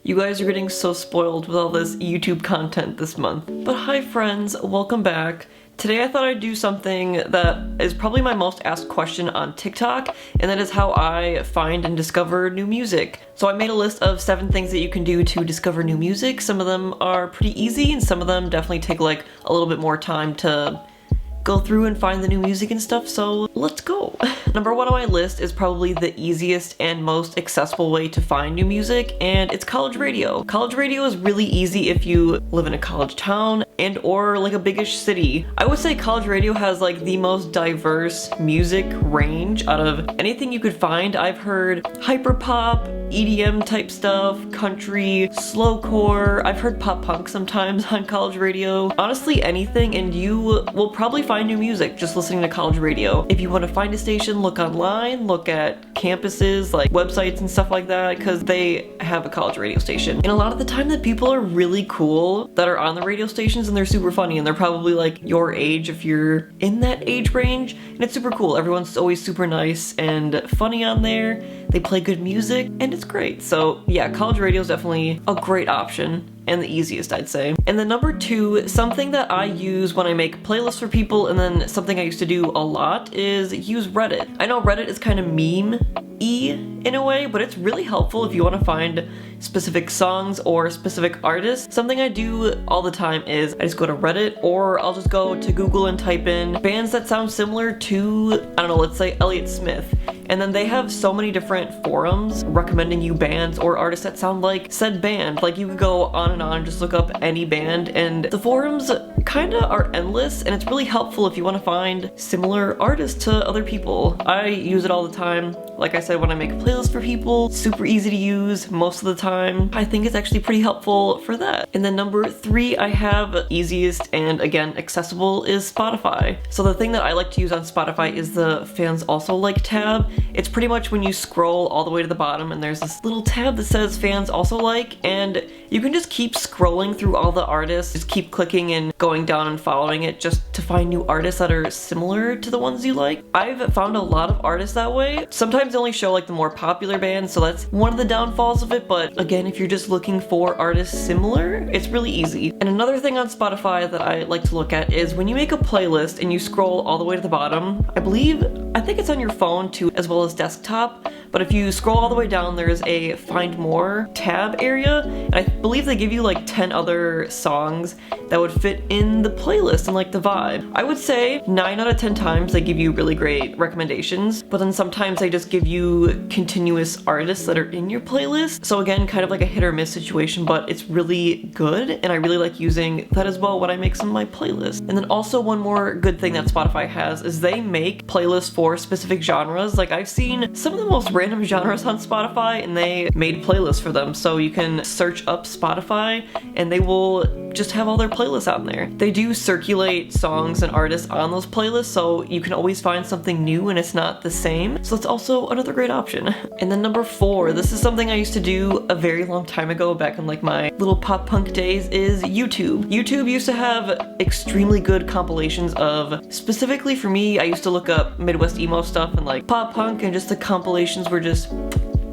You guys are getting so spoiled with all this YouTube content this month. But hi friends, welcome back. Today I thought I'd do something that is probably my most asked question on TikTok, and that is how I find and discover new music. So I made a list of 7 things that you can do to discover new music. Some of them are pretty easy, and some of them definitely take like a little bit more time to go through and find the new music and stuff, so let's go. Number 1 on my list is probably the easiest and most accessible way to find new music, and it's college radio. College radio is really easy if you live in a college town and or like a biggish city. I would say college radio has like the most diverse music range out of anything you could find. I've heard hyperpop, EDM type stuff, country, slowcore. I've heard pop punk sometimes on college radio. Honestly, anything, and you will probably find new music just listening to college radio. If you want to find a station, look online, look at campuses, like websites and stuff like that, because they have a college radio station. And a lot of the time the people are really cool that are on the radio stations, and they're super funny, and they're probably like your age if you're in that age range, and it's super cool. Everyone's always super nice and funny on there. They play good music, and it's great. So yeah, college radio is definitely a great option. And the easiest, I'd say. And then number 2, something that I use when I make playlists for people, and then something I used to do a lot, is use Reddit. I know Reddit is kind of meme-y in a way, but it's really helpful if you want to find specific songs or specific artists. Something I do all the time is I just go to Reddit, or I'll just go to Google and type in bands that sound similar to, I don't know, let's say Elliott Smith. And then they have so many different forums recommending you bands or artists that sound like said band. Like you could go on and just look up any band, and the forums kinda are endless, and it's really helpful if you want to find similar artists to other people. I use it all the time. Like I said, when I make a playlist for people, super easy to use most of the time. I think it's actually pretty helpful for that. And then number 3 I have easiest and again accessible is Spotify. So the thing that I like to use on Spotify is the fans also like tab. It's pretty much when you scroll all the way to the bottom and there's this little tab that says fans also like, and you can just keep scrolling through all the artists, just keep clicking and going down and following it just to find new artists that are similar to the ones you like. I've found a lot of artists that way. Sometimes they only show like the more popular bands, so that's one of the downfalls of it, but again, if you're just looking for artists similar, it's really easy. And another thing on Spotify that I like to look at is when you make a playlist and you scroll all the way to the bottom, I think it's on your phone too, as well as desktop, but if you scroll all the way down, there's a find more tab area, and I believe they give you like 10 other songs that would fit in the playlist and like the vibe. I would say 9 out of 10 times they give you really great recommendations, but then sometimes they just give you continuous artists that are in your playlist. So again, kind of like a hit or miss situation, but it's really good, and I really like using that as well when I make some of my playlists. And then also one more good thing that Spotify has is they make playlists for specific genres. Like I've seen some of the most random genres on Spotify, and they made playlists for them. So you can search up Spotify and they will just have all their playlists out there. They do circulate songs and artists on those playlists, so you can always find something new and it's not the same. So that's also another great option. And then number 4, this is something I used to do a very long time ago, back in like my little pop punk days, is YouTube. YouTube used to have extremely good compilations of, specifically for me, I used to look up Midwest emo stuff and like pop punk, and just the compilations were just,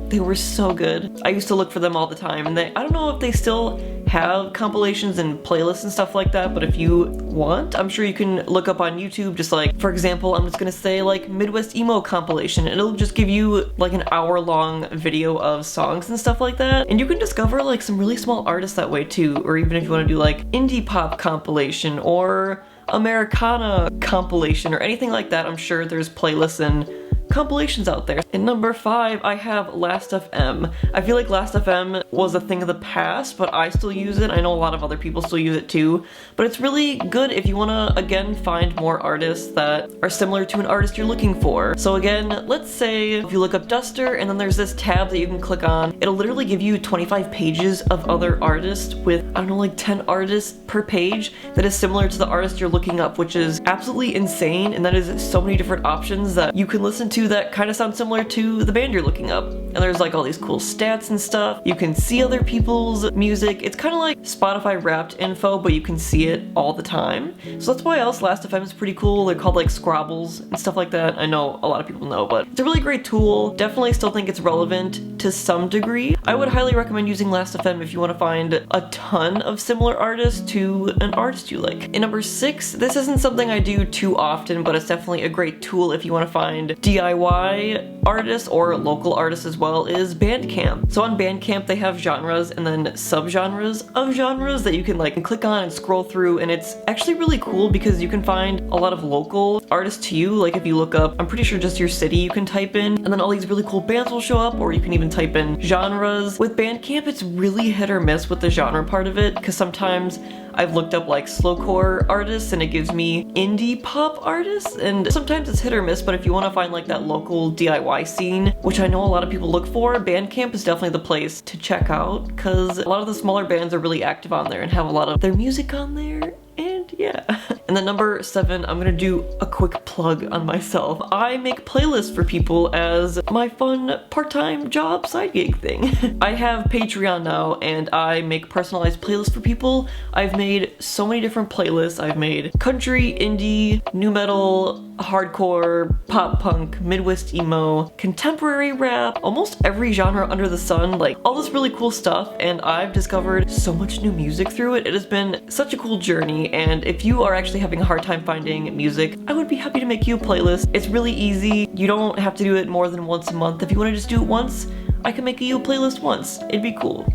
they were so good. I used to look for them all the time, and I don't know if they still have compilations and playlists and stuff like that, but if you want, I'm sure you can look up on YouTube, just like, for example, I'm just gonna say like Midwest emo compilation, and it'll just give you like an hour-long video of songs and stuff like that, and you can discover like some really small artists that way too. Or even if you want to do like indie pop compilation or Americana compilation or anything like that, I'm sure there's playlists and compilations out there. And number 5, I have Last.fm. I feel like Last.fm was a thing of the past, but I still use it. I know a lot of other people still use it too, but it's really good if you want to, again, find more artists that are similar to an artist you're looking for. So again, let's say if you look up Duster, and then there's this tab that you can click on, it'll literally give you 25 pages of other artists with, I don't know, like 10 artists per page that is similar to the artist you're looking up, which is absolutely insane, and that is so many different options that you can listen to too that kind of sound similar to the band you're looking up. And there's like all these cool stats and stuff. You can see other people's music. It's kind of like Spotify Wrapped info, but you can see it all the time. So that's why else Last.fm is pretty cool. They're called like Scrabbles and stuff like that. I know a lot of people know, but it's a really great tool. Definitely still think it's relevant to some degree. I would highly recommend using Last.fm if you want to find a ton of similar artists to an artist you like. In number 6, this isn't something I do too often, but it's definitely a great tool if you want to find DIY artists or local artists as well, is Bandcamp. So on Bandcamp they have genres and then subgenres of genres that you can like click on and scroll through, and it's actually really cool because you can find a lot of local artists to you. Like if you look up, I'm pretty sure just your city you can type in, and then all these really cool bands will show up, or you can even type in genres. With Bandcamp it's really hit or miss with the genre part of it, because sometimes I've looked up like slowcore artists and it gives me indie pop artists, and sometimes it's hit or miss, but if you want to find like that local DIY scene, which I know a lot of people look for, Bandcamp is definitely the place to check out, because a lot of the smaller bands are really active on there and have a lot of their music on there. And yeah. And then number 7, I'm gonna do a quick plug on myself. I make playlists for people as my fun part-time job side gig thing. I have Patreon now and I make personalized playlists for people. I've made so many different playlists. I've made country, indie, new metal, hardcore, pop punk, Midwest emo, contemporary rap, almost every genre under the sun, like all this really cool stuff, and I've discovered so much new music through it. It has been such a cool journey, and if you are actually having a hard time finding music, I would be happy to make you a playlist. It's really easy. You don't have to do it more than once a month. If you want to just do it once, I can make you a playlist once. It'd be cool.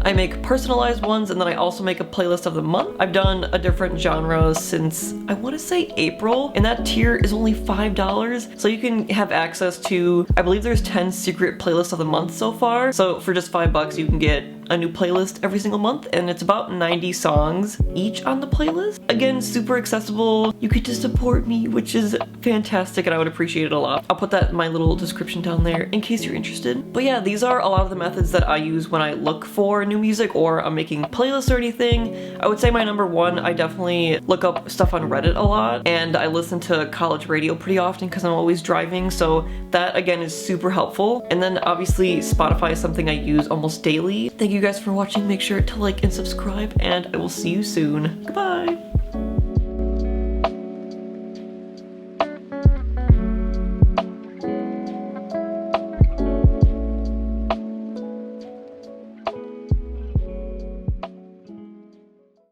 I make personalized ones, and then I also make a playlist of the month. I've done a different genre since, I want to say April, and that tier is only $5, so you can have access to, I believe there's 10 secret playlists of the month so far. So for just $5 you can get a new playlist every single month, and it's about 90 songs each on the playlist. Again, super accessible. You get to support me, which is fantastic, and I would appreciate it a lot. I'll put that in my little description down there in case you're interested. But yeah, these are a lot of the methods that I use when I look for new music or I'm making playlists or anything. I would say my number 1, I definitely look up stuff on Reddit a lot, and I listen to college radio pretty often because I'm always driving, so that again is super helpful. And then obviously Spotify is something I use almost daily. Thank you guys for watching. Make sure to like and subscribe, and I will see you soon. Goodbye!